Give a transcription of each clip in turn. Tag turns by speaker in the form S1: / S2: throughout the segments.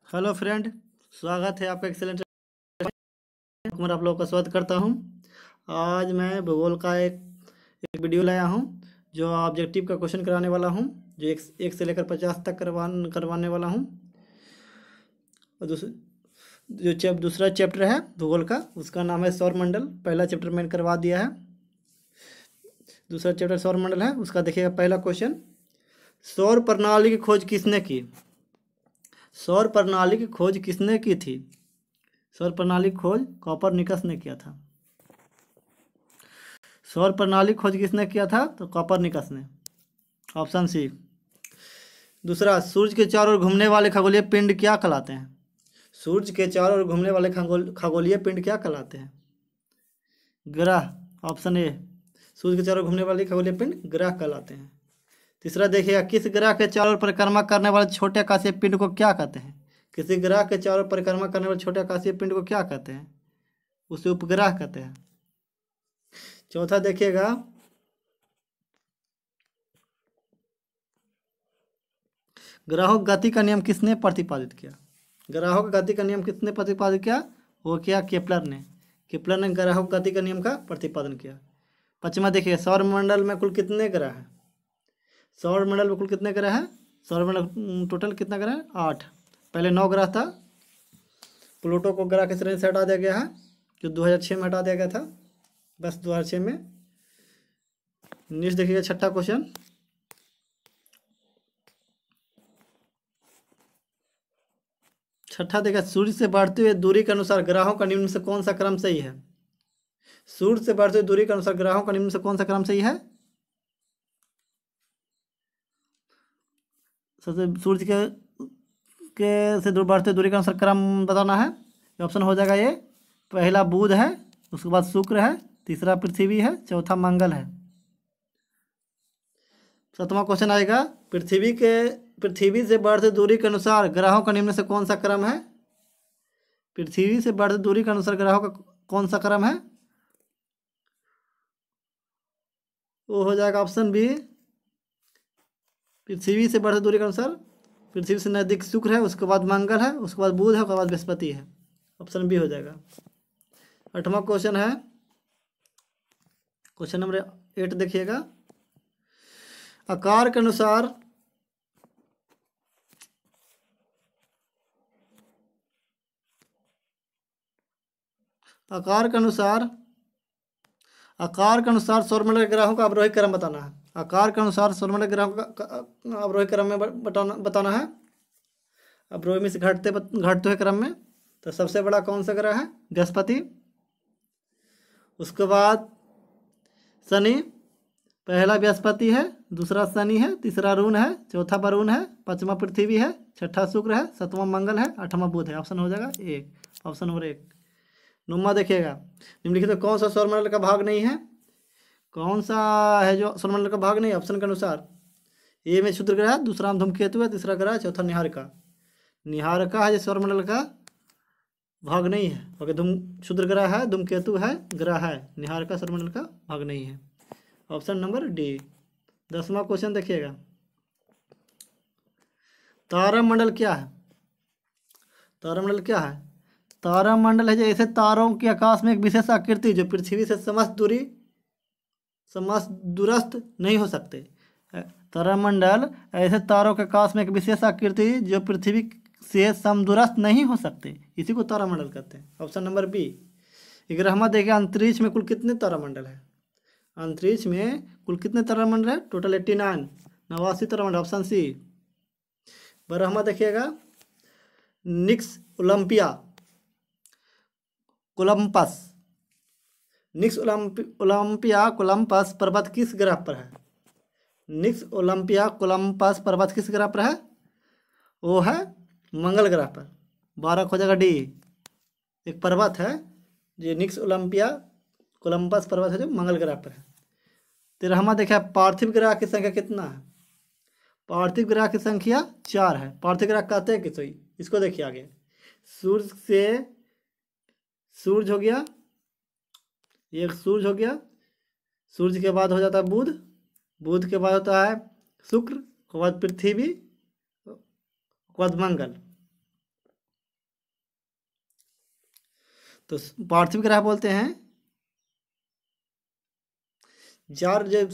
S1: Hello friend, स्वागत है आपका एक्सेलेंट मैं आप लोगों का स्वागत करता हूं। आज मैं भूगोल का एक वीडियो लाया हूं जो ऑब्जेक्टिव का क्वेश्चन कराने वाला हूं, जो एक से लेकर 50 तक करवाने वाला हूं। और दूसरा चैप्टर है भूगोल का, उसका नाम है सौरमंडल। पहला चैप्टर मैंने करवा दिया है, दूसरा चैप्टर सौरमंडल है। उसका देखिएगा पहला क्वेश्चन, सौर प्रणाली की खोज किसने की? सौर प्रणाली की खोज किसने की थी? सौर प्रणाली खोज कॉपरनिकस ने किया था। सौर प्रणाली खोज किसने किया था? तो कॉपरनिकस ने, ऑप्शन सी। दूसरा, सूर्य के चारों ओर घूमने वाले खगोलीय पिंड क्या कहलाते हैं? सूर्य के चारों ओर घूमने वाले खगोलीय पिंड क्या कहलाते हैं? ग्रह, ऑप्शन ए। सूर्य के चारों ओर घूमने वाले खगोलीय पिंड ग्रह कहलाते हैं। तीसरा देखिएगा, किस ग्रह के चारों ओर परिक्रमा करने वाले छोटे आकाशीय पिंड को क्या कहते हैं? किसी ग्रह के चारों ओर परिक्रमा करने वाले छोटे आकाशीय पिंड को क्या कहते हैं? उसे उपग्रह कहते हैं। चौथा देखिएगा, ग्रहों की गति का नियम किसने प्रतिपादित किया? ग्रहों की गति का नियम किसने प्रतिपादित किया? वो किया केपलर ने। केपलर ने ग्रहों की गति का नियम का प्रतिपादन किया। पांचवा देखिए, सौरमंडल में कुल कितने ग्रह हैं? सौरमंडल में कुल कितने ग्रह हैं? सौरमंडल टोटल कितना ग्रह है? 8। पहले 9 ग्रह था। प्लूटो को ग्रह की श्रेणी से हटा दिया गया है, जो 2006 में हटा दिया गया था, बस 2006 में। नेक्स्ट देखिएगा छठा क्वेश्चन, छठा देखिए, सूर्य से बढ़ती हुई दूरी के अनुसार ग्रहों का निम्न से कौन सा क्रम सही है? सूर्य से बढ़ती हुई दूरी के अनुसार ग्रहों का निम्न से कौन सा क्रम सही है? सबसे सूर्य के से बढ़ते दूरी के अनुसार क्रम बताना है। ऑप्शन हो जाएगा ये, पहला बुध है, उसके बाद शुक्र है, तीसरा पृथ्वी है, चौथा मंगल है। सातवां क्वेश्चन आएगा, पृथ्वी से बढ़ते दूरी के अनुसार ग्रहों का निम्न से कौन सा क्रम है? पृथ्वी से बढ़ते दूरी के अनुसार ग्रहों का कौन सा क्रम है? वो हो जाएगा ऑप्शन बी, पृथ्वी से बढ़ते दूरी के अनुसार पृथ्वी से नजदीक शुक्र है, उसके बाद मंगल है, उसके बाद बुध है, उसके बाद बृहस्पति है। ऑप्शन बी हो जाएगा। आठवां क्वेश्चन है, क्वेश्चन नंबर 8 देखिएगा, आकार के अनुसार सौरमंडल के ग्रहों का अवरोही क्रम बताना है। आकार के अनुसार सौरमंडल ग्रहों का अवरोही क्रम में बताना है। अवरोही में से घटते हुए क्रम में। तो सबसे बड़ा कौन सा ग्रह है? बृहस्पति। उसके बाद शनि, पहला बृहस्पति है, दूसरा शनि है, तीसरा वरुण है, चौथा वरुण है, पांचवा पृथ्वी है, छठा शुक्र है, सातवां मंगल है, आठवां बुध है। ऑप्शन हो जाएगा ए, ऑप्शन नंबर 1। नुम्मा देखिएगा, निम्नलिखित में कौन सा सौरमंडल का भाग नहीं है? कौन सा है जो सौरमंडल का भाग नहीं? ऑप्शन के अनुसार ए में क्षुद्र ग्रह, दूसरा में धूमकेतु है, तीसरा ग्रह, चौथा निहारिका। निहारिका है जो सौरमंडल का भाग नहीं है, क्योंकि क्षुद्र ग्रह है, धूमकेतु है, ग्रह है, निहारिका सौरमंडल का भाग नहीं है। Option number D. 10वां क्वेश्चन देखिएगा, तारामंडल क्या है? तारामंडल क्या है? तारामंडल है जैसे तारों के आकाश में एक विशेष आकृति जो पृथ्वी से समस्त दूरस्थ नहीं हो सकते। तारामंडल ऐसे तारों के आकाश में एक विशेष आकृति जो पृथ्वी से समदूरस्थ नहीं हो सकते, इसी को तारामंडल कहते हैं। Option number B. 11वां देखिए, अंतरिक्ष में कुल कितने तारामंडल है? अंतरिक्ष में कुल कितने तारामंडल है? टोटल 89, 89 तारामंडल। Option C. 12वां देखिएगा, निक्स ओलंपिया कोलंपस, निक्स ओलंपिया कोलंपस पर्वत किस ग्रह पर है? निक्स ओलंपिया कोलंपस पर्वत किस ग्रह पर है? वो है मंगल ग्रह पर। 12 हो जाएगा डी, एक पर्वत है जो निक्स ओलंपिया कोलंपस पर्वत है जो मंगल ग्रह पर है। 13वां देखिए, पार्थिव ग्रह की संख्या कितना है? पार्थिव ग्रह की संख्या 4 है। पार्थिव ग्रह कहते हैं किसको? इसको देखिए आगे, सूर्य हो गया, एक सूर्य हो गया, सूर्य के बाद हो जाता है बुध, बुध के बाद होता है शुक्र, उसके बाद पृथ्वी, उसके बाद मंगल। तो पार्थिव ग्रह बोलते हैं चार, जो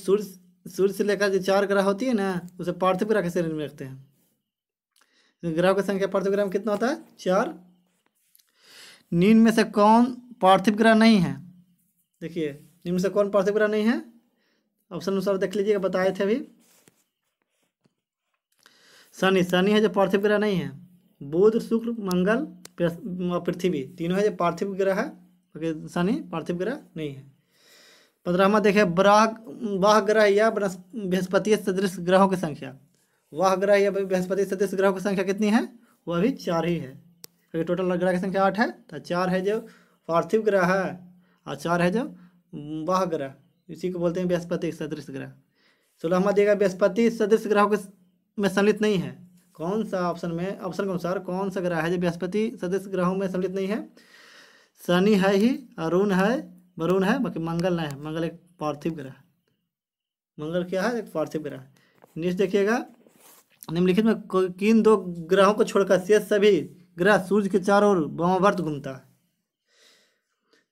S1: सूर्य से लेकर जो चार ग्रह होती है ना, उसे पार्थिव ग्रह के श्रेणी में रखते हैं। तो ग्रहों की संख्या पार्थिव ग्रह में कितना होता है? 4। निम्न में से कौन पार्थिव ग्रह नहीं है? देखिए, निम्न में से कौन पार्थिव ग्रह नहीं है? ऑप्शन अनुसार देख लीजिएगा, बताए थे अभी। शनि है जो पार्थिव ग्रह नहीं है। बुध, शुक्र, मंगल, पृथ्वी तीनों है जो पार्थिव ग्रह है, शनि पार्थिव ग्रह नहीं है। 15वां देखे, वाह ग्रह या बृहस्पति सदृश ग्रहों की संख्या। वाह ग्रह या बृहस्पति सदृश ग्रहों की संख्या कितनी है? वह भी 4 ही है, क्योंकि टोटल ग्रह की संख्या 8 है। तो 4 है जो पार्थिव ग्रह है और 4 है जो वाह ग्रह, इसी को बोलते हैं बृहस्पति सदृश ग्रह। 16वां देगा, बृहस्पति सदृश ग्रहों के में सम्मिलित नहीं है। कौन सा ऑप्शन में, ऑप्शन के अनुसार कौन सा ग्रह है जो बृहस्पति सदृश ग्रहों में सम्मिलित नहीं है? शनि है ही, अरुण है, वरुण है, बाकी मंगल नहीं है। मंगल एक पार्थिव ग्रह है। मंगल क्या है? एक पार्थिव ग्रह है। नीचे देखिएगा, निम्नलिखित में किन 2 ग्रहों को छोड़कर शेष सभी ग्रह सूर्य के चारों ओर वामावर्त घूमता है?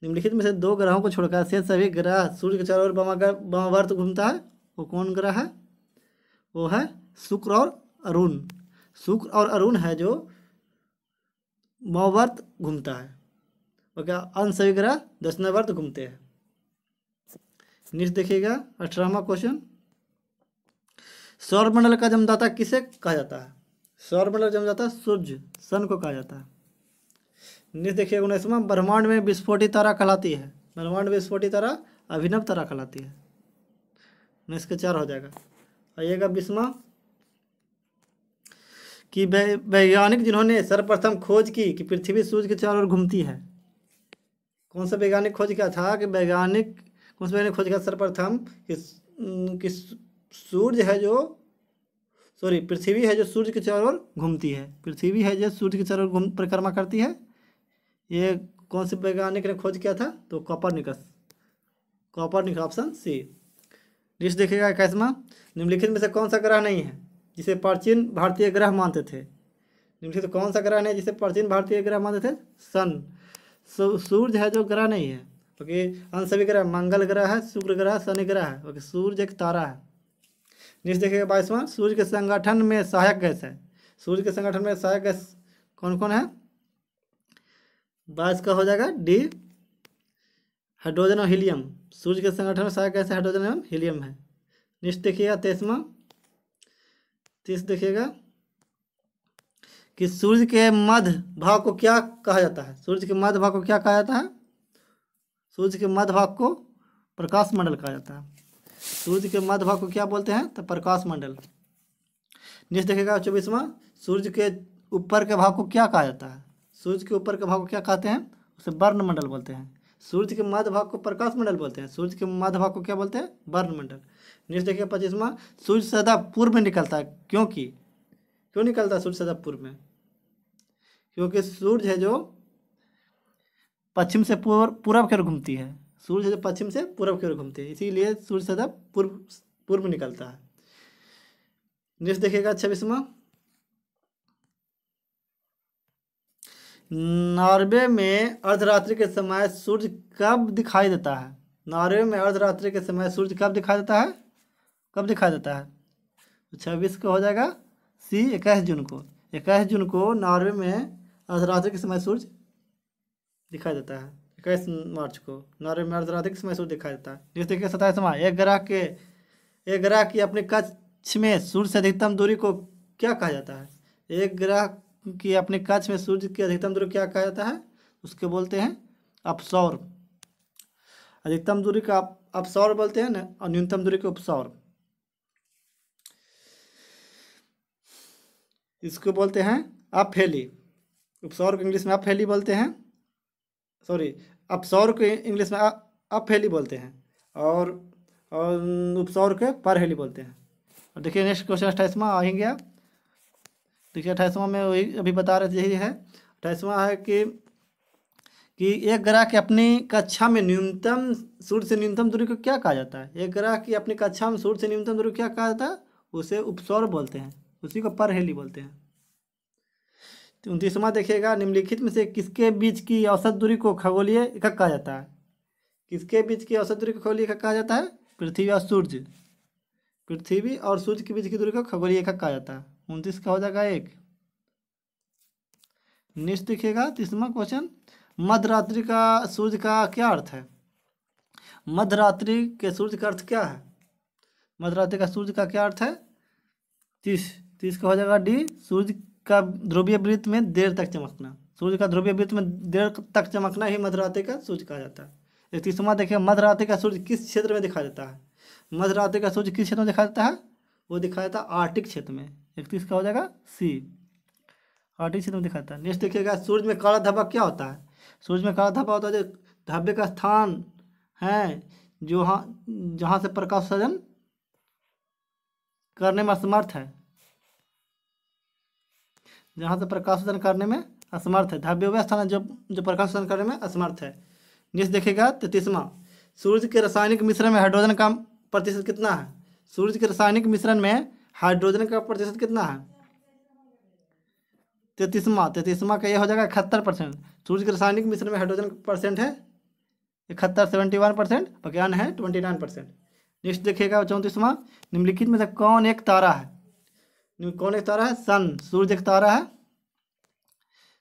S1: निम्नलिखित में से 2 ग्रहों को छोड़कर शेष सभी ग्रह सूर्य के चारों ओर वामावर्त घूमता है। वो कौन ग्रह है? वो है शुक्र और अरुण। शुक्र और अरुण है जो वामावर्त घूमता है, और क्या अन्य सभी ग्रह दक्षिणावर्त घूमते हैं। नीचे देखिएगा 18वां क्वेश्चन, सौरमंडल का जन्मदाता किसे कहा जाता है? सौरमंडल का जन्मदाता सूर्य, सन को कहा जाता है। नीचे देखिएगा 19वां, ब्रह्मांड में विस्फोटी तारा कहलाती है। ब्रह्मांड में विस्फोटी तारा अभिनव तारा कहलाती है। 19 के 4 हो जाएगा। आइएगा 20वां, कि वैज्ञानिक जिन्होंने सर्वप्रथम खोज की कि पृथ्वी सूर्य के चारों ओर घूमती है। कौन सा वैज्ञानिक खोज किया था? कि वैज्ञानिक कौन सा वैज्ञानिक खोज किया सर्वप्रथम कि सूर्य है जो, सॉरी, पृथ्वी है जो सूर्य के चारों ओर घूमती है। पृथ्वी है जो सूर्य के चारों ओर परिक्रमा करती है। ये कौन से वैज्ञानिक ने खोज किया था? तो कोपरनिकस, ऑप्शन सी। लिस्ट देखिएगा 21वां, निम्नलिखित में से कौन सा ग्रह नहीं है जिसे प्राचीन भारतीय ग्रह मानते थे? निम्नलिखित कौन सा ग्रह नहीं जिसे प्राचीन भारतीय ग्रह मानते थे? सन, सूर्य है जो ग्रह नहीं है, क्योंकि अन्य सभी ग्रह, मंगल ग्रह है, शुक्र ग्रह, शनि ग्रह है, क्योंकि सूर्य एक तारा है। नीचे देखिएगा 22वां, सूर्य के संगठन में सहायक गैस है। सूर्य के संगठन में सहायक गैस कौन कौन है? 22 का हो जाएगा डी, हाइड्रोजन और हीलियम। सूर्य के संगठन में सहायक गैस हाइड्रोजन एवं हीलियम है। नीचे देखिएगा 23वां, 30 देखिएगा कि सूर्य के मध्य भाग को क्या कहा जाता है? सूर्य के मध्य भाग को क्या कहा जाता है? सूर्य के मध्य भाग को प्रकाश मंडल कहा जाता है। सूर्य के मध्य भाग को क्या बोलते हैं? तो प्रकाश मंडल। नीचे देखिएगा 24वां, सूर्य के ऊपर के भाग को क्या कहा जाता है? सूर्य के ऊपर के भाग को क्या कहते हैं? उसे वर्ण मंडल बोलते हैं। सूर्य के मध्य भाग को प्रकाश मंडल बोलते हैं, सूर्य के मध्य भाग को क्या बोलते हैं? वर्ण मंडल। नीचे देखिए 25वां, सूर्य सदा पूर्व में निकलता है। क्यों निकलता है सूर्य सदा पूर्व में? क्योंकि सूर्य है जो पश्चिम से पूर्व की ओर घूमती है। सूर्य जो पश्चिम से पूर्व की ओर घूमती है, इसीलिए सूर्य सदा पूर्व में निकलता है। नीचे देखिएगा 26वां, नॉर्वे में अर्धरात्रि के समय सूर्य कब दिखाई देता है? नॉर्वे में अर्धरात्रि के समय सूर्य कब दिखाई देता है? कब दिखाई देता है? 26 को हो जाएगा सी, 21 जून को। 21 जून को नॉर्वे में अर्धरात्रि के समय सूर्य दिखाई देता है। 21 मार्च को नॉर्वे में अर्धरात्रि के समय सूर्य दिखाई देता है। जैसे देखिए 27वां, एक ग्रह की अपने कक्ष में सूर्य से अधिकतम दूरी को क्या कहा जाता है? एक ग्रह की अपने कक्ष में सूर्य की अधिकतम दूरी क्या कहा जाता है? उसके बोलते हैं अपसौर। अधिकतम दूरी का अपसौर बोलते हैं ना, और न्यूनतम दूरी को उपसौर। इसको बोलते हैं अपहेली। उपसौर को इंग्लिश में अपहेली बोलते हैं, सॉरी, अपसौर को इंग्लिश में अपहेली बोलते हैं, और उपसौर के परहेली बोलते हैं। और देखिए नेक्स्ट क्वेश्चन 28वां आएंगे आप। देखिए 28वां में वही अभी बता रहे थे, यही है। 28वां है कि एक ग्रह की अपनी कक्षा में न्यूनतम सूर्य से न्यूनतम दूरी को क्या कहा जाता है? एक ग्रह की अपनी कक्षा में सूर्य से न्यूनतम दूरी क्या कहा जाता है? उसे उपसौर बोलते हैं, उसी को परहेली बोलते हैं। 29वां देखिएगा, निम्नलिखित में से किसके बीच की औसत दूरी को खगोलीय एकक कहा जाता है? किसके बीच की औसत दूरी को खगोलीय एकक कहा जाता है? पृथ्वी और सूर्य। पृथ्वी और सूर्य के बीच की दूरी को खगोलीय एकक कहा जाता है। 29 का हो जाएगा 1। नेक्स्ट देखिएगा 30वां क्वेश्चन, मध्यरात्रि का सूर्य का क्या अर्थ है? मध्यरात्रि के सूर्य का अर्थ क्या है? मध्यरात्रि का सूर्य का क्या अर्थ है? 30 का हो जाएगा डी, सूर्य का ध्रुवीय वृत्त में देर तक चमकना। सूर्य का ध्रुवीय वृत्त में देर तक चमकना ही मध्यरात्रि का सूर्य कहा जाता है। 31वां देखिए, मध्यरात्रि का सूर्य किस क्षेत्र में दिखाई देता है? मध्यरात्रि का सूर्य किस क्षेत्र में दिखाई देता है? वो दिखाया जाता है आर्टिक क्षेत्र में। 31 का हो जाएगा सी, आर्टिक क्षेत्र में दिखाता है। नेक्स्ट देखिएगा, सूर्य में काला धब्बा क्या होता है? सूर्य में काला धब्बा होता है जो धब्बे का स्थान है जो जहाँ से प्रकाश उत्सर्जन करने में असमर्थ है, जहाँ से प्रकाश उत्सर्जन करने में असमर्थ है। धब्बे वह स्थान है जो प्रकाश उत्सर्जन करने में असमर्थ है। नेक्स्ट देखिएगा 33वां, सूर्य के रासायनिक मिश्रण में हाइड्रोजन का प्रतिशत कितना है? सूर्य के रासायनिक मिश्रण में हाइड्रोजन का प्रतिशत कितना है? 33वां का यह हो जाएगा 71%। सूर्य के रासायनिक मिश्रण में हाइड्रोजन परसेंट है 71, 71%, बाकी अन्य है 29%। नेक्स्ट देखिएगा 34वां, निम्नलिखित में से कौन एक तारा है? कौन एक तारा है? सन, सूर्य एक तारा है।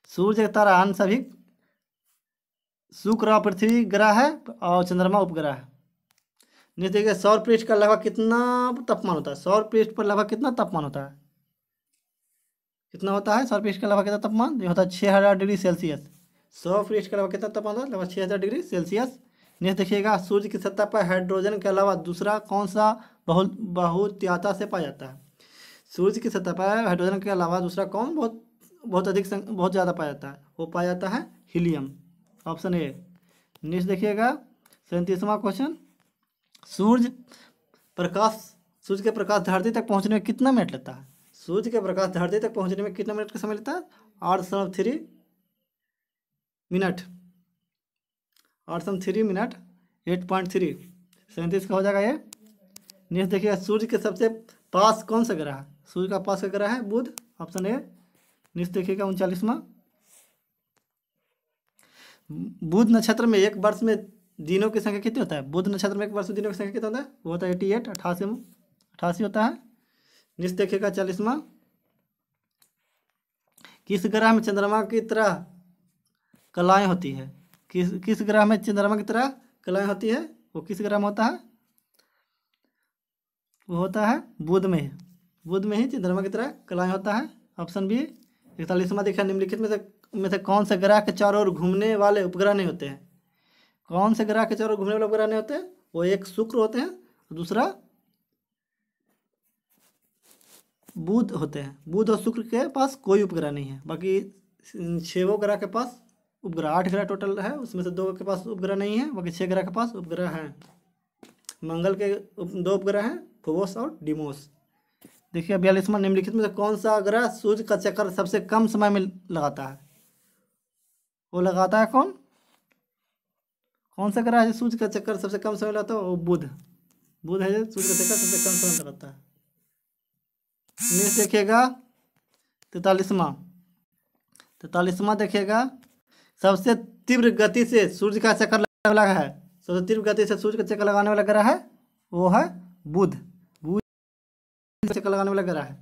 S1: सूर्य एक तारा, अन्य सभी शुक्र और पृथ्वी ग्रह है और चंद्रमा उपग्रह है। नेक्स्ट देखिए, सौर पृष्ठ का लगभग कितना तापमान होता है? सौर पृष्ठ पर लगभग कितना तापमान होता है? कितना होता है सौर पृष्ठ का लगभग कितना तापमान? ये होता है 6000 डिग्री सेल्सियस। सौर पृष्ठ का लगभग कितना तापमान होता है? लगभग 6000 डिग्री सेल्सियस। नेक्स्ट देखिएगा, सूर्य की सतह पर हाइड्रोजन के अलावा दूसरा कौन सा बहुतायता से पाया जाता है? सूर्य की सतह पर हाइड्रोजन के अलावा दूसरा कौन बहुत ज़्यादा पाया जाता है? वो पाया जाता है हीलियम, ऑप्शन ए। नेक्स्ट देखिएगा 37वां क्वेश्चन, सूर्य के प्रकाश धरती तक पहुंचने में कितना मिनट लगता है? सूर्य के प्रकाश धरती तक पहुंचने में कितना मिनट का समय लगता है? 8.3 मिनट, 8.3 मिनट, 8.3। 37 का हो जाएगा ये। नेक्स्ट देखिए, सूर्य के सबसे पास कौन सा ग्रह है? सूर्य का पास का ग्रह है बुध, ऑप्शन ए। नेक्स्ट देखिएगा 39वां, बुध नक्षत्र में एक वर्ष में दिनों की संख्या कितनी होता है? बुध नक्षत्र में एक वर्ष में दिनों की संख्या कितना होता है? वो होता है 88, 88 होता है। नेक्स्ट देखिएगा 40वां, किस ग्रह में चंद्रमा की तरह कलाएं होती है? किस ग्रह में चंद्रमा की तरह कलाएं होती है? वो किस ग्रह में होता है? वो होता है बुध में। बुध में ही चंद्रमा की तरह कलाएं होता है, ऑप्शन बी। 41वां देखिए, निम्नलिखित में से कौन से ग्रह के चारों ओर घूमने वाले उपग्रह नहीं होते हैं? कौन से ग्रह के चारों ओर घूमने वाले उपग्रह नहीं होते हैं? वो एक शुक्र होते हैं, दूसरा बुध होते हैं। बुध और शुक्र के पास कोई उपग्रह नहीं है, बाकी 6 ग्रह के पास उपग्रह, 8 ग्रह टोटल है, उसमें से 2 के पास उपग्रह नहीं है, बाकी 6 ग्रह के पास उपग्रह हैं। मंगल के 2 उपग्रह हैं, फोबोस और डिमोस। देखिए 42वां, निम्नलिखित में से कौन सा ग्रह सूर्य का चक्कर सबसे कम समय में लगाता है? वो लगाता है कौन सा ग्रह है सूर्य का चक्कर सबसे कम समय लगाता है? वो बुध है जो सूर्य का चक्कर सबसे कम समय लगाता है। नेक्स्ट देखिएगा 43वां देखिएगा, सबसे तीव्र गति से सूर्य का चक्कर लगाने वाला है, सबसे तीव्र गति से सूर्य का चक्कर लगाने वाला ग्रह है वो है बुध चक्कर लगाने वाला ग्रह है।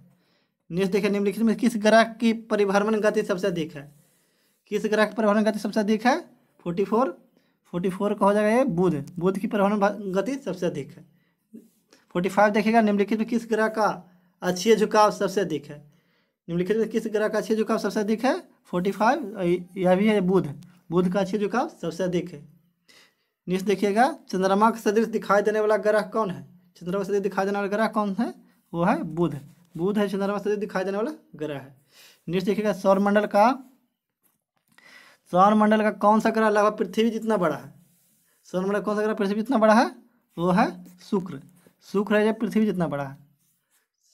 S1: नेक्स्ट देखिए, निम्नलिखित में किस ग्रह की परिभ्रमण गति सबसे अधिक है? किस ग्रह की परिभ्रमण गति सबसे अधिक है? 44 का हो जाएगा ये बुध की परिभ्रमण गति सबसे अधिक है। 45 देखिएगा, निम्नलिखित में किस ग्रह का अक्षीय झुकाव सबसे अधिक है? निम्नलिखित में किस ग्रह का अक्षीय झुकाव सबसे अधिक है? 45, यह भी है बुध का अक्षीय झुकाव सबसे अधिक है। नेक्स्ट देखिएगा, चंद्रमा के सदृश दिखाई देने वाला ग्रह कौन है? चंद्रमा के सदृश दिखाई देने वाला ग्रह कौन है? वो है बुध है चंद्रमा से दिखाई देने वाला ग्रह है। नेक्स्ट देखिएगा, सौरमंडल का कौन सा ग्रह लगभग पृथ्वी जितना बड़ा है? सौरमंडल कौन सा ग्रह पृथ्वी जितना बड़ा है? वो है शुक्र है जो पृथ्वी जितना बड़ा है।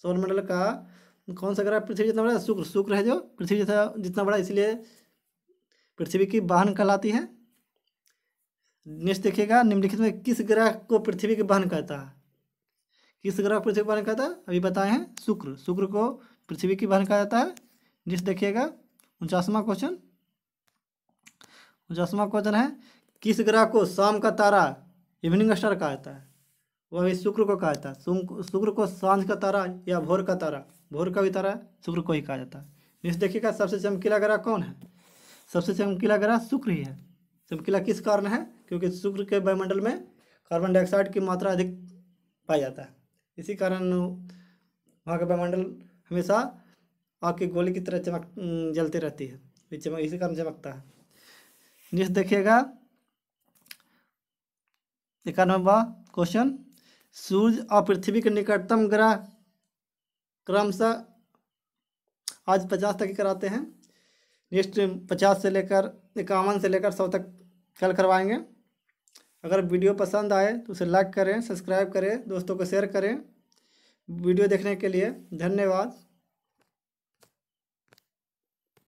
S1: सौरमंडल का कौन सा ग्रह पृथ्वी जितना बड़ा है? शुक्र है जो पृथ्वी जितना बड़ा, इसलिए पृथ्वी की बहन कहलाती है। नेक्स्ट देखिएगा, निम्नलिखित में किस ग्रह को पृथ्वी की बहन कहता है? किस ग्रह को पृथ्वी की बहन कहता है? अभी बताए हैं शुक्र को पृथ्वी की बहन कहा जाता है। नेक्स्ट देखिएगा 49वां क्वेश्चन है, किस ग्रह को शाम का तारा इवनिंग स्टार कहा जाता है? वह भी शुक्र को कहा जाता है। शुक्र को सांझ का तारा या भोर का तारा, भोर का भी तारा शुक्र को ही कहा जाता है। नेक्स्ट देखिएगा, सबसे चमकीला ग्रह कौन है? सबसे चमकीला ग्रह शुक्र ही है। चमकीला किस कारण है? क्योंकि शुक्र के वायुमंडल में कार्बन डाइऑक्साइड की मात्रा अधिक पाया जाता है, इसी कारण वहाँ का वायुमंडल हमेशा आग की गोली की तरह जलती रहती है, इसी कारण चमकता है। नेक्स्ट देखिएगा 91वां क्वेश्चन, सूर्य और पृथ्वी के निकटतम ग्रह क्रमशः, आज 50 तक ही कराते हैं। नेक्स्ट 50 से लेकर 51 से लेकर 100 तक कल करवाएंगे। अगर वीडियो पसंद आए तो उसे लाइक करें, सब्सक्राइब करें, दोस्तों को शेयर करें। वीडियो देखने के लिए धन्यवाद।